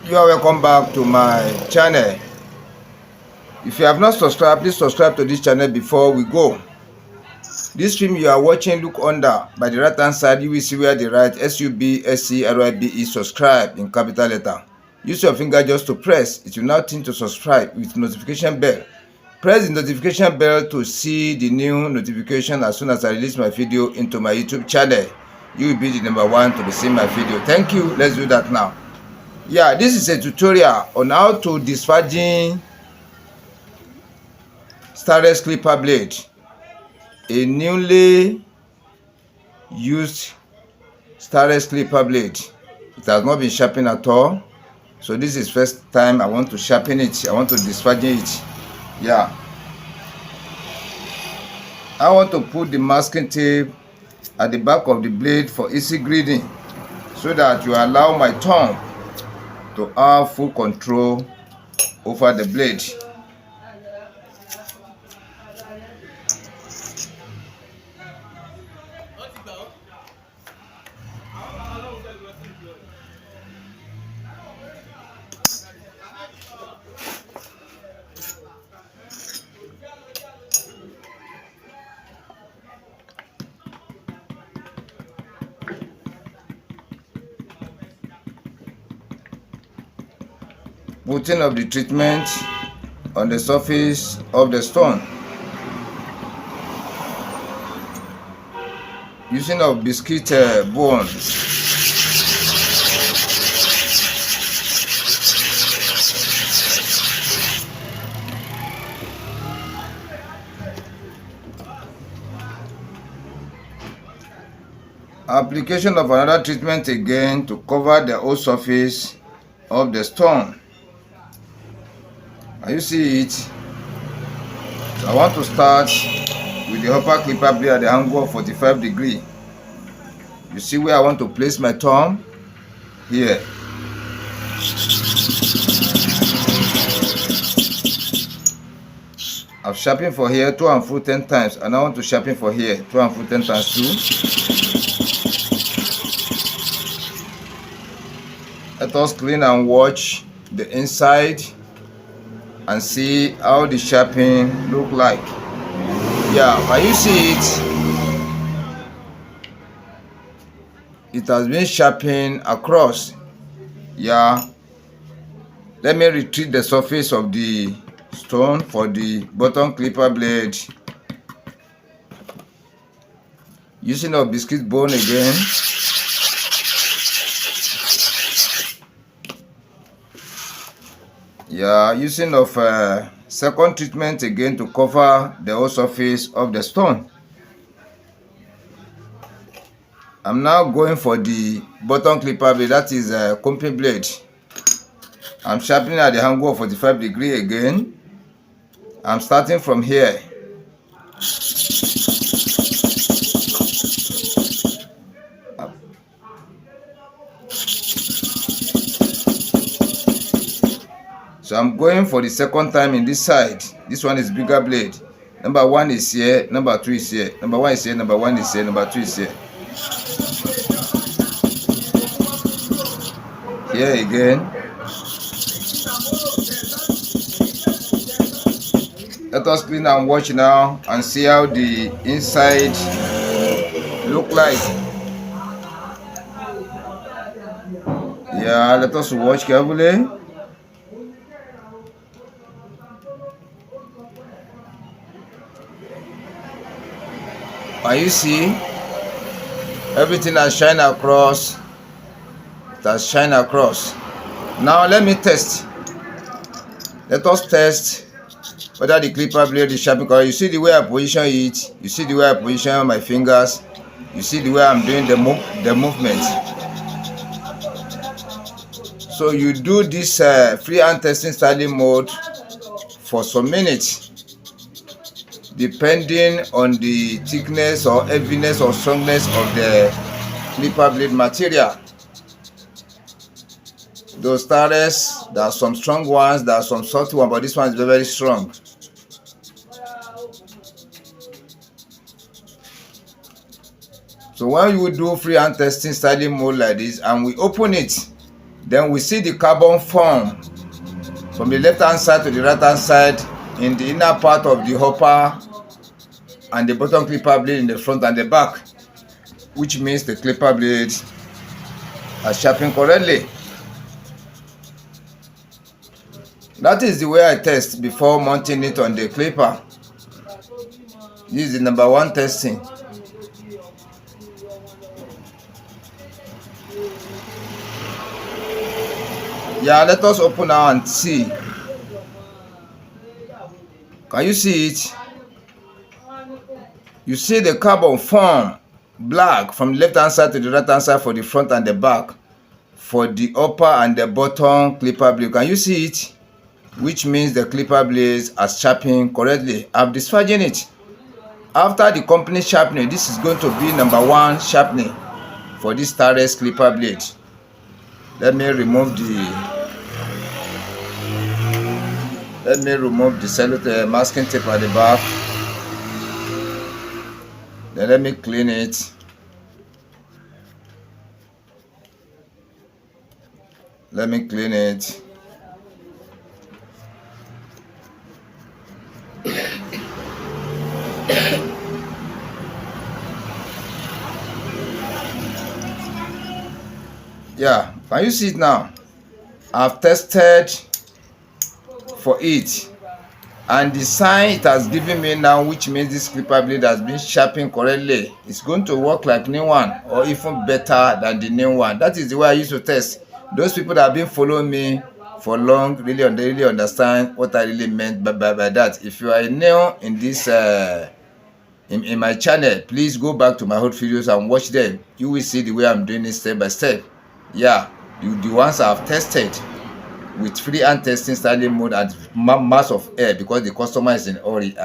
You are welcome back to my channel. If you have not subscribed, please subscribe to this channel before we go. This film you are watching, look under by the right hand side. You will see where they write SUBSCRIBE subscribe in capital letter. Use your finger just to press. It will now turn to subscribe with notification bell. Press the notification bell to see the new notification as soon as I release my video into my YouTube channel. You will be the number one to be seeing my video. Thank you. Let's do that now. Yeah, this is a tutorial on how to disvirgin STAREX clipper blade, a newly used STAREX clipper blade. It has not been sharpened at all, so this is first time I want to sharpen it. I want to disvirgin it. Yeah, I want to put the masking tape at the back of the blade for easy grading, so that you allow my thumb to have full control over the blade. Putting of the treatment on the surface of the stone. Using of biscuit bone. Application of another treatment again to cover the whole surface of the stone. And you see it. So I want to start with the upper clipper blade at the angle of 45 degrees. You see where I want to place my thumb? Here. I've sharpened for here 2 and 10 times, and I want to sharpen for here 2 and 10 times too. Let us clean and watch the inside and see how the sharpening look like. Yeah, can you see it? It has been sharpened across. Yeah, let me retrieve the surface of the stone for the bottom clipper blade. Using a biscuit bone again. Yeah, using of second treatment again to cover the whole surface of the stone. I'm now going for the bottom clipper blade, that is a company blade. I'm sharpening at the angle of 45 degrees again. I'm starting from here. So I'm going for the second time in this side. This one is bigger blade. Number 1 is here, number 2 is here. Number 1 is here, number 1 is here, number 2 is here. Here again. Let us clean and watch now and see how the inside look like. Yeah, let us watch carefully. And you see, everything has shined across. It has shined across. Now let me test. Let us test whether the clipper blade is sharp. Because you see the way I position it. You see the way I position my fingers. You see the way I'm doing the movement. So you do this freehand testing styling mode for some minutes, depending on the thickness or heaviness or strongness of the clipper blade material. Those STAREX, there are some strong ones, there are some soft ones, but this one is very, very strong. So when you do freehand testing styling mode like this and we open it, Then we see the carbon form from the left hand side to the right hand side in the inner part of the hopper and the bottom clipper blade in the front and the back, which means the clipper blades are sharpened correctly. That is the way I test before mounting it on the clipper. This is the number 1 testing. Yeah, let us open now and see. Can you see it? You see the carbon form black from the left hand side to the right hand side for the front and the back for the upper and the bottom clipper blade. Can you see it? Which means the clipper blades are sharpened correctly. I've disparging it. After the company sharpening, this is going to be number 1 sharpening for this STAREX clipper blade. Let me remove the cellular masking tape at the back. Then let me clean it. Yeah, can you see it now? I've tested for it, and the sign it has given me now, which means this clipper blade has been sharpened correctly. It's going to work like new one or even better than the new one. That is the way I used to test. Those people that have been following me for long really understand what I really meant by that. If you are new in this in my channel, please go back to my old videos and watch them. You will see the way I'm doing it step by step. Yeah, the ones I've tested with freehand testing styling mode and mass of air, because the customer is in hurry.